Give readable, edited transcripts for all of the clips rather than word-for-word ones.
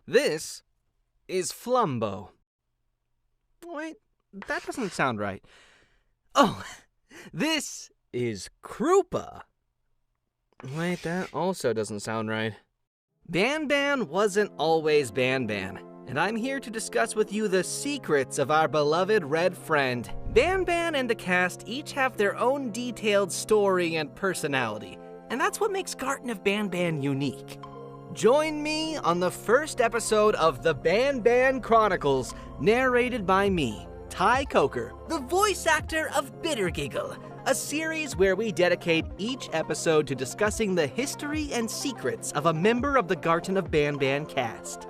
This is Flumbo. Wait, that doesn't sound right. Oh, this is Krupa. Wait, that also doesn't sound right. Banban wasn't always Banban, and I'm here to discuss with you the secrets of our beloved red friend. Banban and the cast each have their own detailed story and personality, and that's what makes Garten of Banban unique. Join me on the first episode of the Banban Chronicles, narrated by me, Ty Coker, the voice actor of Bittergiggle, a series where we dedicate each episode to discussing the history and secrets of a member of the Garten of Banban cast.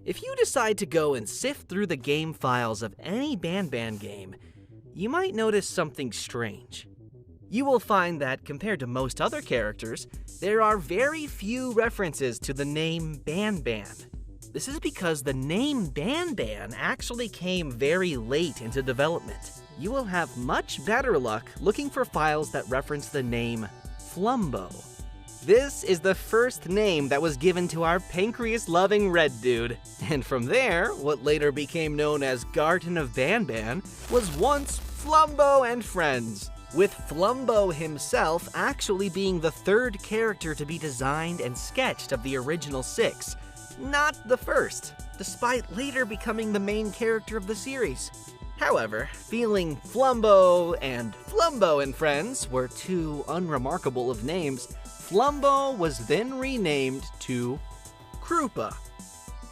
If you decide to go and sift through the game files of any Banban game, you might notice something strange. You will find that, compared to most other characters, there are very few references to the name Banban. This is because the name Banban actually came very late into development. You will have much better luck looking for files that reference the name Flumbo. This is the first name that was given to our pancreas-loving red dude, and from there, what later became known as Garten of Banban was once Flumbo and Friends, with Flumbo himself actually being the third character to be designed and sketched of the original 6, not the first, despite later becoming the main character of the series. However, feeling Flumbo and Friends were too unremarkable of names, Flumbo was then renamed to Krupa.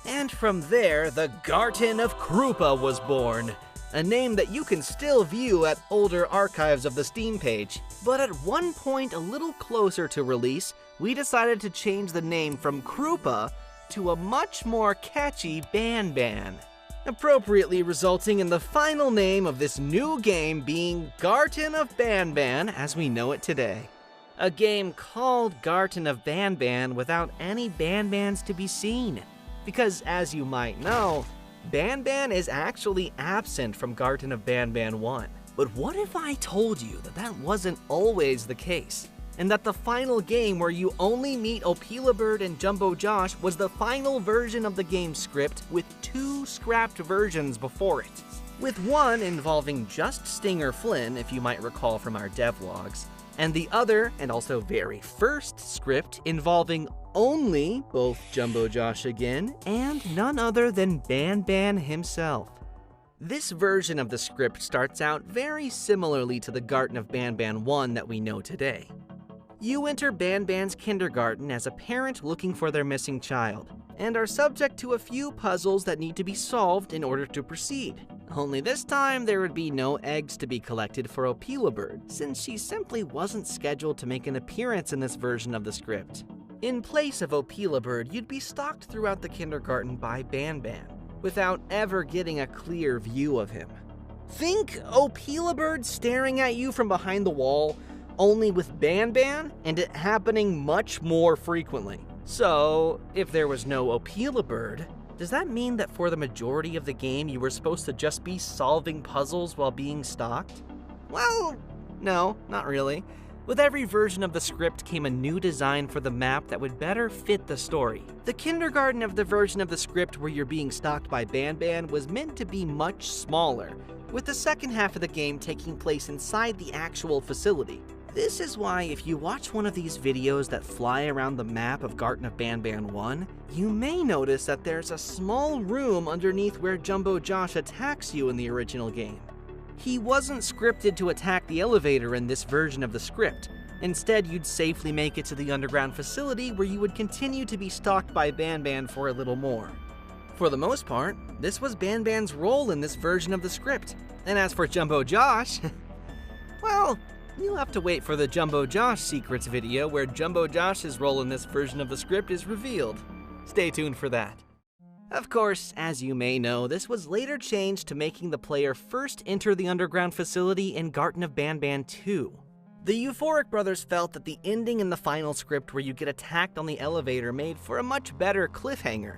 And from there, the Garten of Krupa was born, a name that you can still view at older archives of the Steam page. But at one point a little closer to release, we decided to change the name from Krupa to a much more catchy Banban, appropriately resulting in the final name of this new game being Garten of Banban as we know it today. A game called Garten of Banban without any Banbans to be seen. Because as you might know, Banban is actually absent from Garten of Banban 1. But what if I told you that that wasn't always the case? And that the final game where you only meet Opilabird and Jumbo Josh was the final version of the game script with 2 scrapped versions before it. With one involving just Stinger Flynn, if you might recall from our devlogs, and the other, and also very first script, involving only both Jumbo Josh again, and none other than Banban himself. This version of the script starts out very similarly to the Garten of Banban 1 that we know today. You enter Banban's kindergarten as a parent looking for their missing child, and are subject to a few puzzles that need to be solved in order to proceed. Only this time, there would be no eggs to be collected for Opilabird, since she simply wasn't scheduled to make an appearance in this version of the script. In place of Opilabird, you'd be stalked throughout the kindergarten by Banban, without ever getting a clear view of him. Think Opilabird staring at you from behind the wall, only with Banban, and it happening much more frequently. So, if there was no Opilabird, does that mean that for the majority of the game you were supposed to just be solving puzzles while being stalked? Well, no, not really. With every version of the script came a new design for the map that would better fit the story. The kindergarten of the version of the script where you're being stalked by Banban was meant to be much smaller, with the second half of the game taking place inside the actual facility. This is why if you watch one of these videos that fly around the map of Garten of Banban 1, you may notice that there's a small room underneath where Jumbo Josh attacks you in the original game. He wasn't scripted to attack the elevator in this version of the script. Instead, you'd safely make it to the underground facility where you would continue to be stalked by Banban for a little more. For the most part, this was Banban's role in this version of the script. And as for Jumbo Josh, well, you'll have to wait for the Jumbo Josh Secrets video where Jumbo Josh's role in this version of the script is revealed. Stay tuned for that. Of course, as you may know, this was later changed to making the player first enter the underground facility in Garten of Banban 2. The Euphoric brothers felt that the ending in the final script where you get attacked on the elevator made for a much better cliffhanger.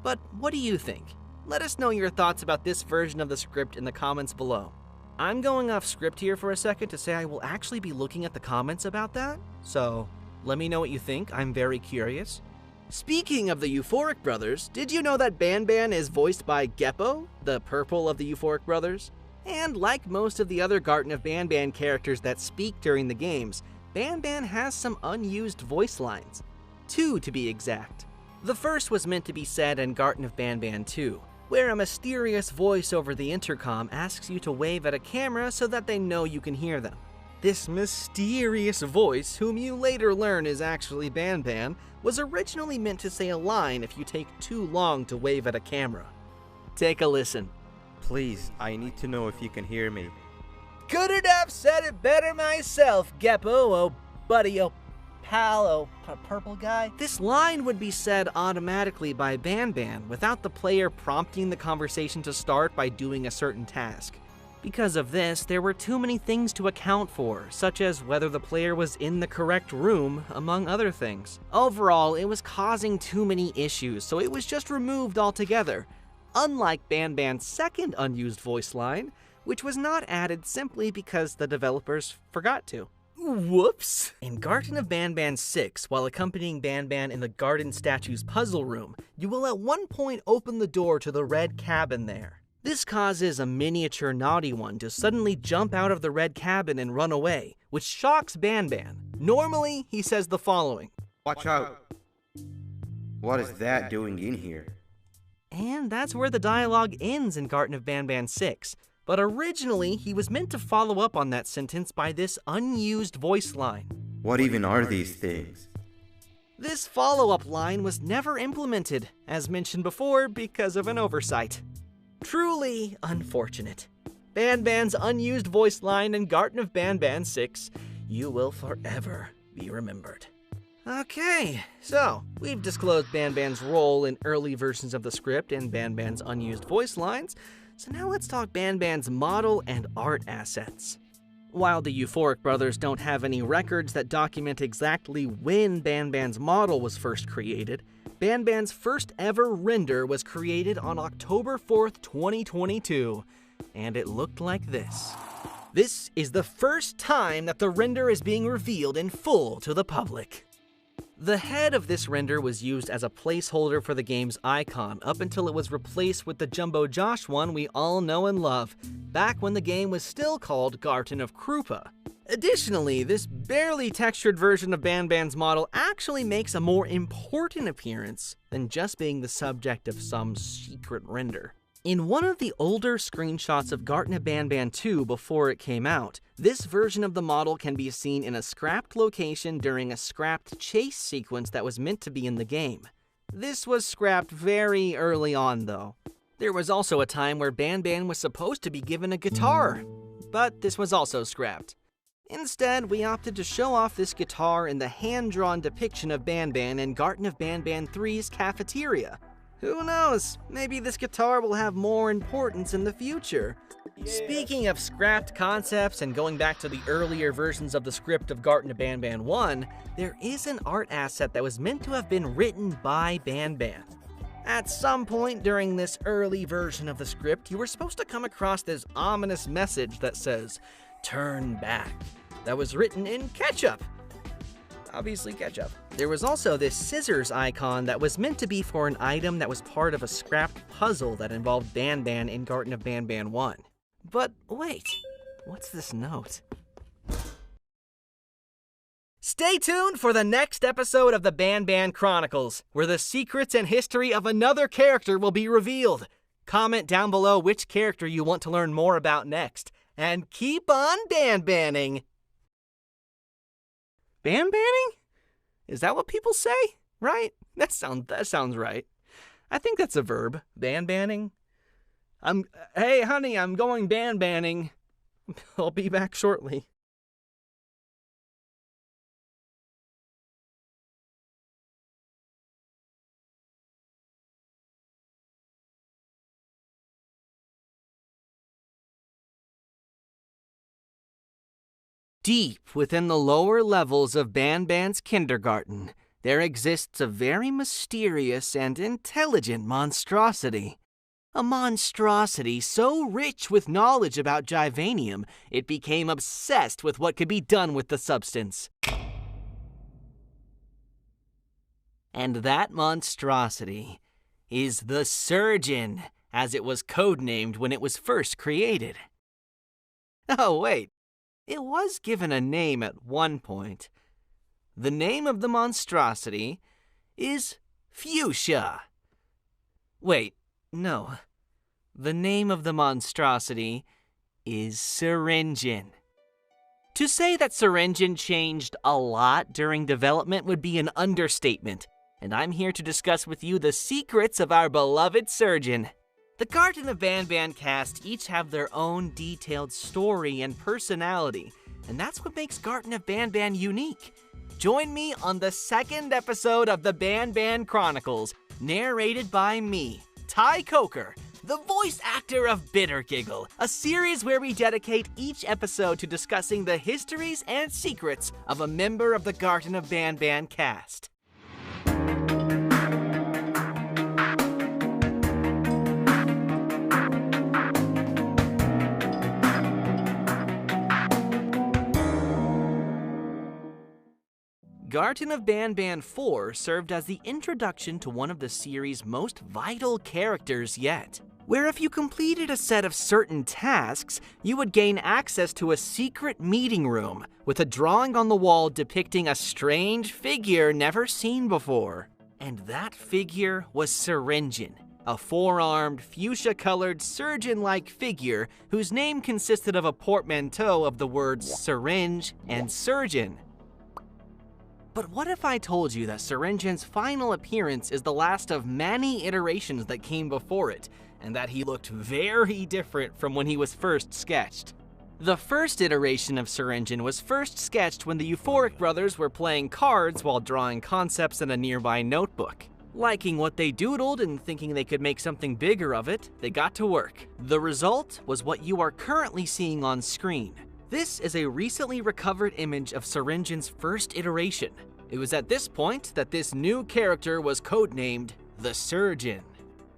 But what do you think? Let us know your thoughts about this version of the script in the comments below. I'm going off script here for a second to say I will actually be looking at the comments about that, so let me know what you think. I'm very curious. Speaking of the Euphoric Brothers, did you know that Banban is voiced by Geppo, the purple of the Euphoric Brothers? And like most of the other Garten of Banban characters that speak during the games, Banban has some unused voice lines. 2 to be exact. The first was meant to be said in Garten of Banban 2, where a mysterious voice over the intercom asks you to wave at a camera so that they know you can hear them. This mysterious voice, whom you later learn is actually Banban, was originally meant to say a line if you take too long to wave at a camera. Take a listen. Please, I need to know if you can hear me. Couldn't have said it better myself, Geppo, oh buddy, oh pal, oh purple guy. This line would be said automatically by Banban without the player prompting the conversation to start by doing a certain task. Because of this, there were too many things to account for, such as whether the player was in the correct room, among other things. Overall, it was causing too many issues, so it was just removed altogether. Unlike Banban's second unused voice line, which was not added simply because the developers forgot to. Whoops! In Garten of Banban 6, while accompanying Banban in the Garden Statue's puzzle room, you will at one point open the door to the red cabin there. This causes a miniature naughty one to suddenly jump out of the red cabin and run away, which shocks Banban. Normally, he says the following: "Watch out! What is that doing in here?" And that's where the dialogue ends in Garten of Banban 6. But originally, he was meant to follow up on that sentence by this unused voice line. "What even are these things?" This follow-up line was never implemented, as mentioned before, because of an oversight. Truly unfortunate. Banban's unused voice line in Garten of Banban 6, you will forever be remembered. Okay, so we've disclosed Banban's role in early versions of the script and Banban's unused voice lines, so now let's talk Banban's model and art assets. While the Euphoric Brothers don't have any records that document exactly when Banban's model was first created, Banban's first ever render was created on October 4th, 2022, and it looked like this. This is the first time that the render is being revealed in full to the public. The head of this render was used as a placeholder for the game's icon up until it was replaced with the Jumbo Josh one we all know and love, back when the game was still called Garten of Krupa. Additionally, this barely textured version of Banban's model actually makes a more important appearance than just being the subject of some secret render. In one of the older screenshots of Garten of Banban 2 before it came out, this version of the model can be seen in a scrapped location during a scrapped chase sequence that was meant to be in the game. This was scrapped very early on, though. There was also a time where Banban was supposed to be given a guitar, but this was also scrapped. Instead, we opted to show off this guitar in the hand-drawn depiction of Banban in Garten of Banban 3's cafeteria. Who knows, maybe this guitar will have more importance in the future. Yeah. Speaking of scrapped concepts and going back to the earlier versions of the script of Garten of Banban 1, there is an art asset that was meant to have been written by Banban. At some point during this early version of the script, you were supposed to come across this ominous message that says, "Turn back," that was written in ketchup. Obviously ketchup. There was also this scissors icon that was meant to be for an item that was part of a scrapped puzzle that involved Banban in Garten of Banban 1. But wait, what's this note? Stay tuned for the next episode of the Banban Chronicles, where the secrets and history of another character will be revealed. Comment down below which character you want to learn more about next, and keep on Banbanning! Banbanning? Is that what people say? Right? That sounds right. I think that's a verb. Banbanning. Hey honey, I'm going banbanning. I'll be back shortly. Deep within the lower levels of Banban's kindergarten, there exists a very mysterious and intelligent monstrosity. A monstrosity so rich with knowledge about Givanium, it became obsessed with what could be done with the substance. And that monstrosity is the Surgeon, as it was codenamed when it was first created. Oh wait, it was given a name at one point. The name of the monstrosity is Fuchsia. Wait, no. The name of the monstrosity is Syringin. To say that Syringin changed a lot during development would be an understatement, and I'm here to discuss with you the secrets of our beloved Surgeon. The Garten of Banban cast each have their own detailed story and personality, and that's what makes Garten of Banban unique. Join me on the second episode of the Banban Chronicles, narrated by me, Ty Coker, the voice actor of Bittergiggle, a series where we dedicate each episode to discussing the histories and secrets of a member of the Garten of Banban cast. Garten of Banban 4 served as the introduction to one of the series' most vital characters yet, where if you completed a set of certain tasks, you would gain access to a secret meeting room with a drawing on the wall depicting a strange figure never seen before. And that figure was Syringin, a four-armed, fuchsia-colored, surgeon-like figure whose name consisted of a portmanteau of the words syringe and surgeon. But what if I told you that Syringin's final appearance is the last of many iterations that came before it, and that he looked very different from when he was first sketched? The first iteration of Syringin was first sketched when the Euphoric brothers were playing cards while drawing concepts in a nearby notebook. Liking what they doodled and thinking they could make something bigger of it, they got to work. The result was what you are currently seeing on screen. This is a recently recovered image of Syringin's first iteration. It was at this point that this new character was codenamed the Surgeon.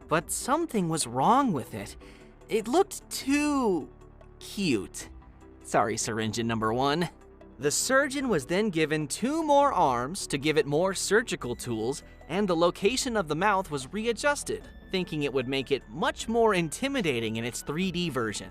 But something was wrong with it. It looked too cute. Sorry, Syringin number 1. The Surgeon was then given 2 more arms to give it more surgical tools, and the location of the mouth was readjusted, thinking it would make it much more intimidating in its 3D version.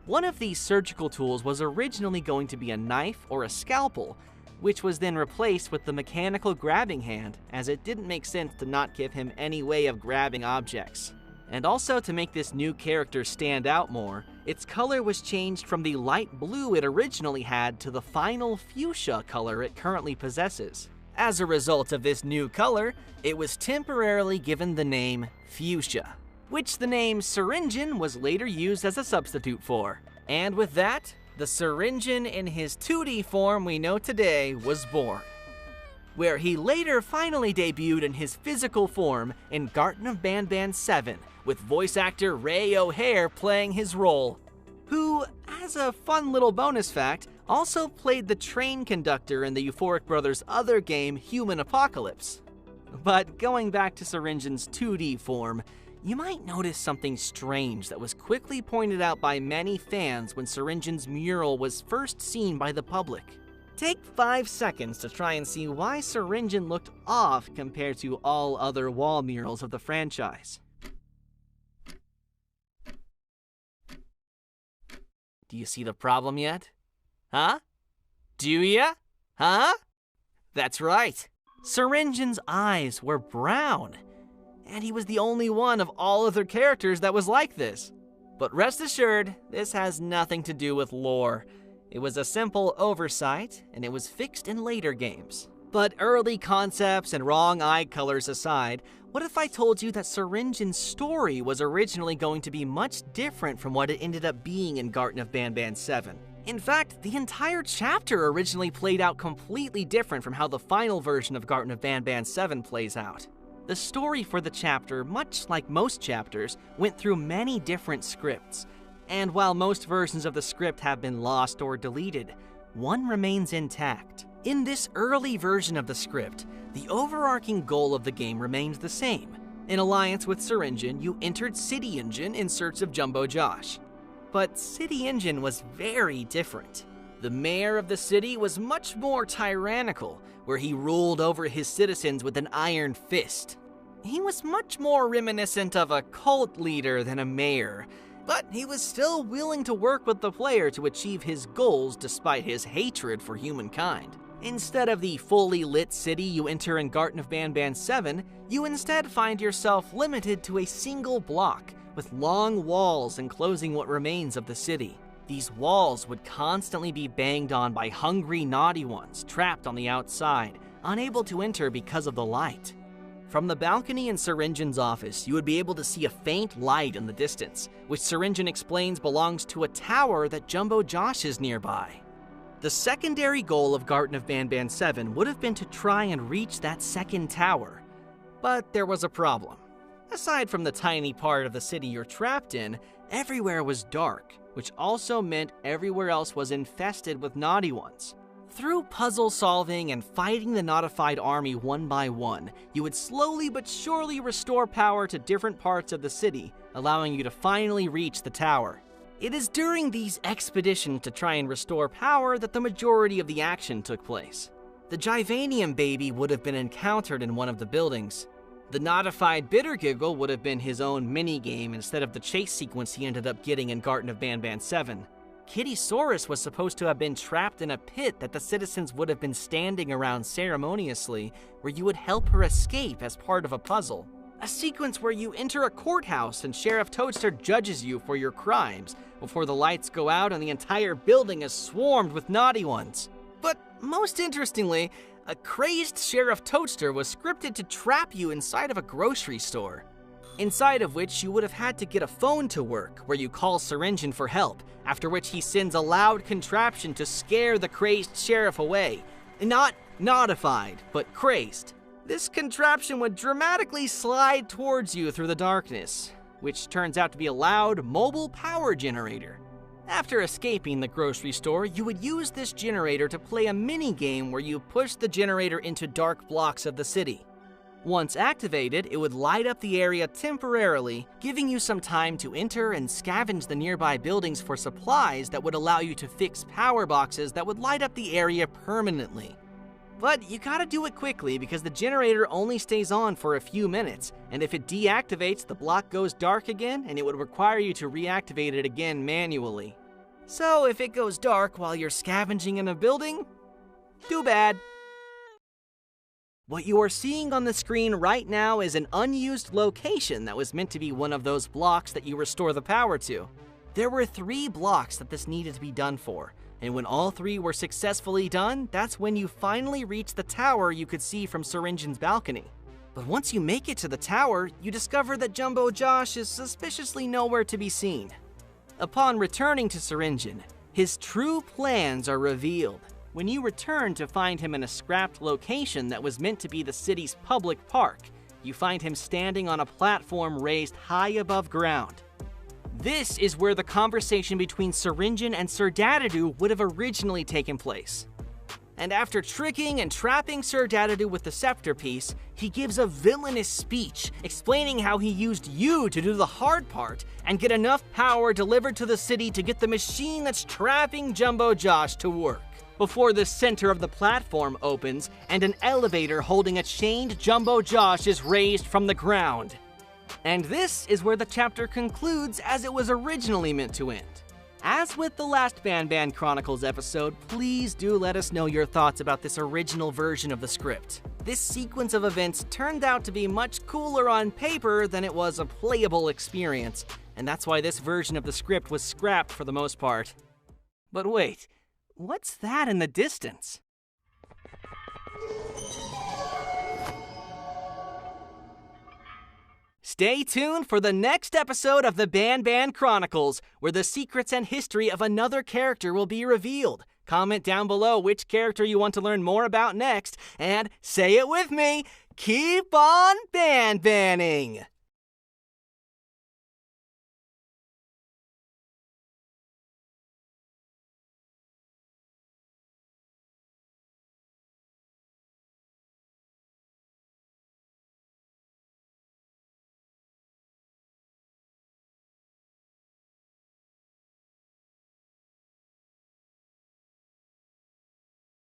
One of these surgical tools was originally going to be a knife or a scalpel, which was then replaced with the mechanical grabbing hand, as it didn't make sense to not give him any way of grabbing objects. And also to make this new character stand out more, its color was changed from the light blue it originally had to the final fuchsia color it currently possesses. As a result of this new color, it was temporarily given the name Fuchsia, which the name Syringin was later used as a substitute for. And with that, the Syringin in his 2D form we know today was born, where he later finally debuted in his physical form in Garten of Banban 7, with voice actor Ray O'Hare playing his role, who, as a fun little bonus fact, also played the train conductor in the Euphoric Brothers' other game, Human Apocalypse. But going back to Syringin's 2D form, you might notice something strange that was quickly pointed out by many fans when Syringin's mural was first seen by the public. Take 5 seconds to try and see why Syringin looked off compared to all other wall murals of the franchise. Do you see the problem yet? Huh? Do ya? Huh? That's right. Syringin's eyes were brown, and he was the only one of all other characters that was like this. But rest assured, this has nothing to do with lore. It was a simple oversight, and it was fixed in later games. But early concepts and wrong eye colors aside, what if I told you that Syringin's story was originally going to be much different from what it ended up being in Garten of Banban 7? In fact, the entire chapter originally played out completely different from how the final version of Garten of Banban 7 plays out. The story for the chapter, much like most chapters, went through many different scripts. And while most versions of the script have been lost or deleted, one remains intact. In this early version of the script, the overarching goal of the game remained the same: In alliance with Syringin, you entered City Engine in search of Jumbo Josh. But City Engine was very different. The mayor of the city was much more tyrannical, where he ruled over his citizens with an iron fist. He was much more reminiscent of a cult leader than a mayor, but he was still willing to work with the player to achieve his goals despite his hatred for humankind. Instead of the fully lit city you enter in Garten of Banban 7, you instead find yourself limited to a single block, with long walls enclosing what remains of the city. These walls would constantly be banged on by hungry, naughty ones trapped on the outside, unable to enter because of the light. From the balcony in Syringin's office, you would be able to see a faint light in the distance, which Syringin explains belongs to a tower that Jumbo Josh is nearby. The secondary goal of Garten of Banban 7 would have been to try and reach that second tower. But there was a problem. Aside from the tiny part of the city you're trapped in, everywhere was dark, which also meant everywhere else was infested with naughty ones. Through puzzle solving and fighting the notified army one by one, you would slowly but surely restore power to different parts of the city, allowing you to finally reach the tower. It is during these expeditions to try and restore power that the majority of the action took place. The Givanium baby would have been encountered in one of the buildings. The notified Bittergiggle would have been his own mini-game instead of the chase sequence he ended up getting in Garten of Banban 7. Kittysaurus was supposed to have been trapped in a pit that the citizens would have been standing around ceremoniously, where you would help her escape as part of a puzzle. A sequence where you enter a courthouse and Sheriff Toadster judges you for your crimes before the lights go out and the entire building is swarmed with naughty ones. But most interestingly, a crazed Sheriff Toadster was scripted to trap you inside of a grocery store, inside of which you would have had to get a phone to work where you call Syringin for help, after which he sends a loud contraption to scare the crazed sheriff away. Not notified, but crazed. This contraption would dramatically slide towards you through the darkness, which turns out to be a loud mobile power generator. After escaping the grocery store, you would use this generator to play a mini-game where you push the generator into dark blocks of the city. Once activated, it would light up the area temporarily, giving you some time to enter and scavenge the nearby buildings for supplies that would allow you to fix power boxes that would light up the area permanently. But you gotta do it quickly because the generator only stays on for a few minutes, and if it deactivates, the block goes dark again and it would require you to reactivate it again manually. So if it goes dark while you're scavenging in a building, too bad. What you are seeing on the screen right now is an unused location that was meant to be one of those blocks that you restore the power to. There were 3 blocks that this needed to be done for, and when all 3 were successfully done, that's when you finally reach the tower you could see from Syringin's balcony. But once you make it to the tower, you discover that Jumbo Josh is suspiciously nowhere to be seen. Upon returning to Syringin, his true plans are revealed when you return to find him in a scrapped location that was meant to be the city's public park. You find him standing on a platform raised high above ground. This is where the conversation between Syringin and Sir Dadadoo would have originally taken place. And after tricking and trapping Sir Dadadoo with the scepter piece, he gives a villainous speech explaining how he used you to do the hard part and get enough power delivered to the city to get the machine that's trapping Jumbo Josh to work, before the center of the platform opens and an elevator holding a chained Jumbo Josh is raised from the ground. And this is where the chapter concludes as it was originally meant to end. As with the last Banban Chronicles episode, please do let us know your thoughts about this original version of the script. This sequence of events turned out to be much cooler on paper than it was a playable experience, and that's why this version of the script was scrapped for the most part. But wait, what's that in the distance? Stay tuned for the next episode of the Banban Chronicles, where the secrets and history of another character will be revealed. Comment down below which character you want to learn more about next, and say it with me, keep on Banbanning!